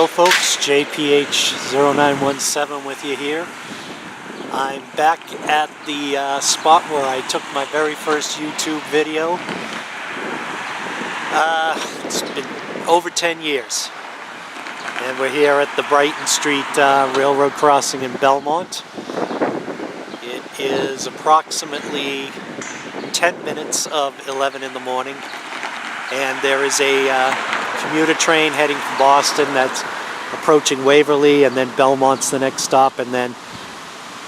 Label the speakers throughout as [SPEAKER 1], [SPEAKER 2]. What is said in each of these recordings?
[SPEAKER 1] Hello folks, JPH0917 with you here. I'm back at the spot where I took my very first YouTube video. It's been over 10 years. And we're here at the Brighton Street railroad crossing in Belmont. It is approximately 10 minutes of 11 in the morning. And there is a commuter train heading from Boston that's approaching Waverly, and then Belmont's the next stop, and then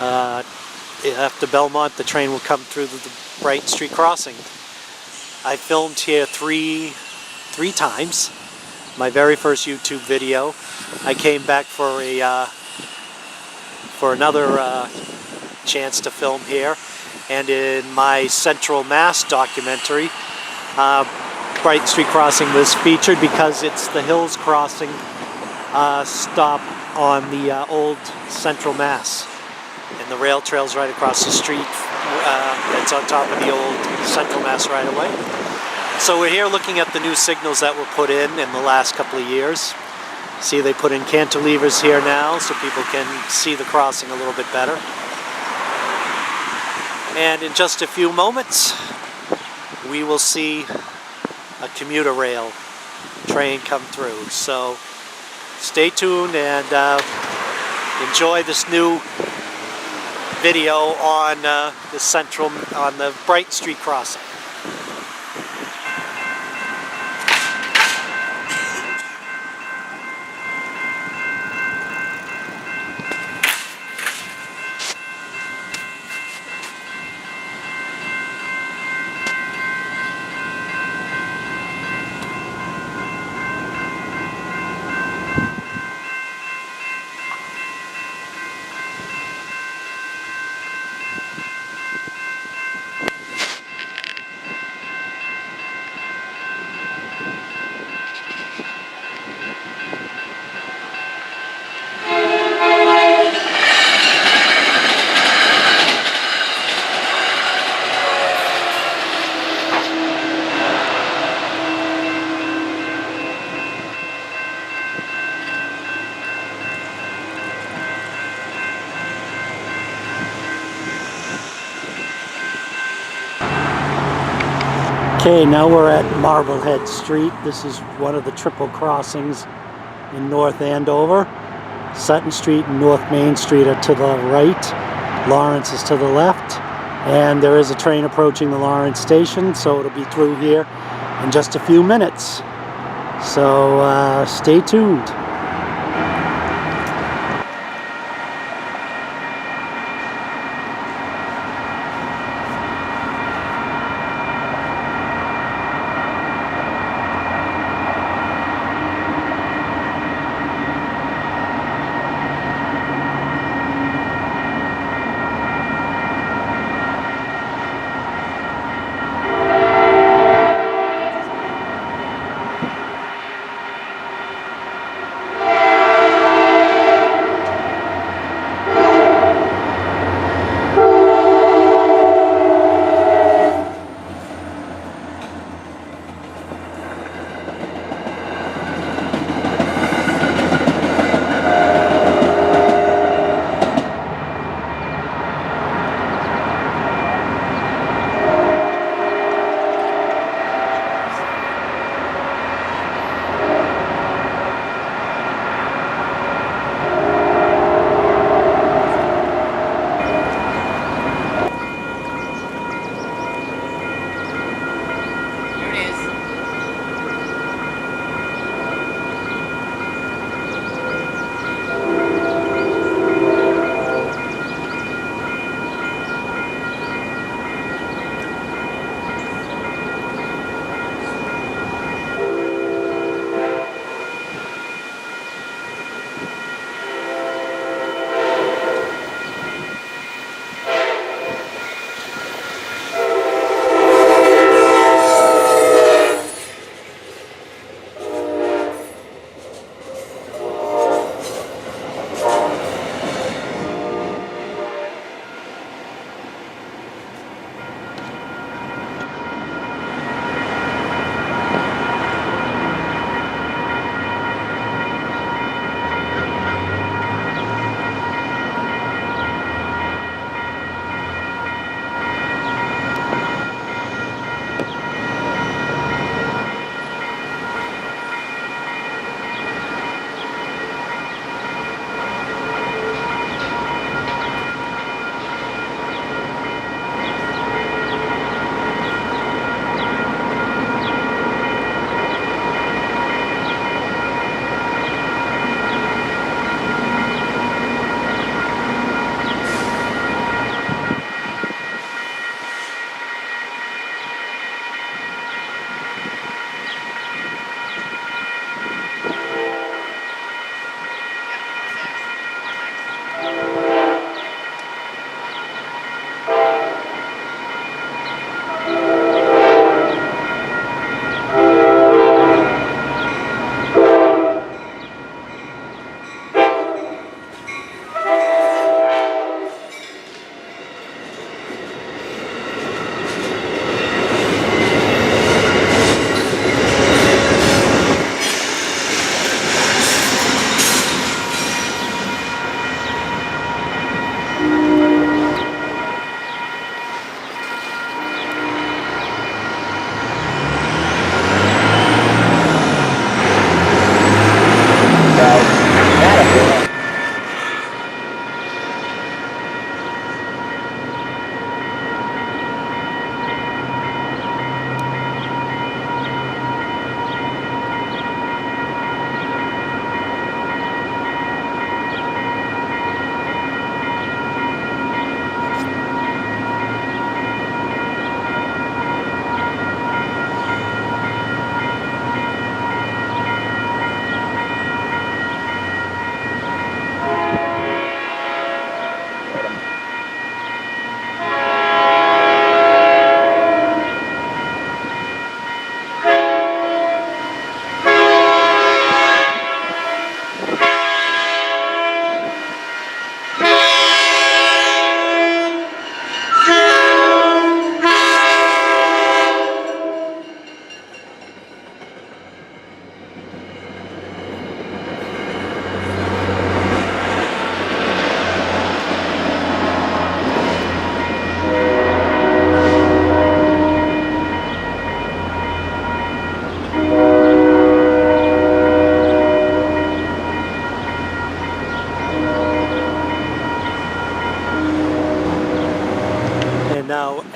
[SPEAKER 1] after Belmont the train will come through the Brighton Street crossing. I filmed here three times. My very first YouTube video. I came back for another chance to film here, and in my Central Mass documentary, Brighton Street crossing was featured because it's the Hills crossing stop on the old Central Mass, and the rail trail's right across the street. It's on top of the old Central Mass right away. So we're here looking at the new signals that were put in the last couple of years. See, they put in cantilevers here now so people can see the crossing a little bit better. And in just a few moments we will see a commuter rail train come through. So stay tuned and enjoy this new video on the Brighton Street crossing. Okay, now we're at Marblehead Street. This is one of the triple crossings in North Andover. Sutton Street and North Main Street are to the right. Lawrence is to the left. And there is a train approaching the Lawrence station, so it'll be through here in just a few minutes. So stay tuned.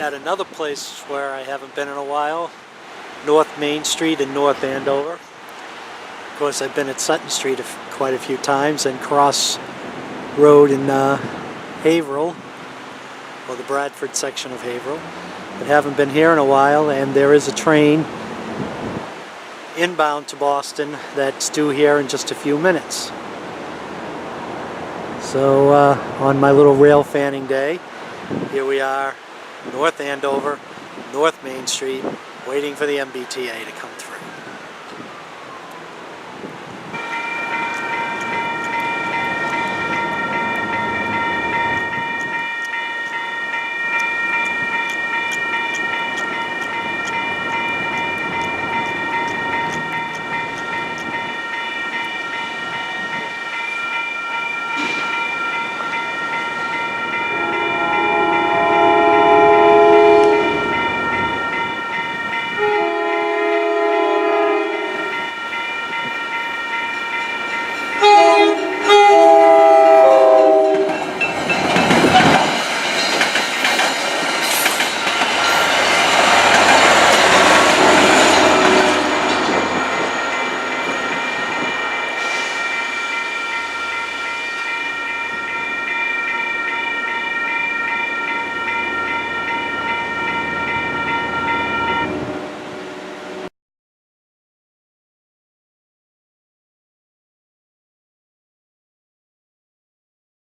[SPEAKER 1] at another place where I haven't been in a while, North Main Street in North Andover. Of course, I've been at Sutton Street quite a few times, and Cross Road in Haverhill, or the Bradford section of Haverhill, but haven't been here in a while. And there is a train inbound to Boston that's due here in just a few minutes. So on my little Railfanning day, here we are, North Andover, North Main Street, waiting for the MBTA to come through.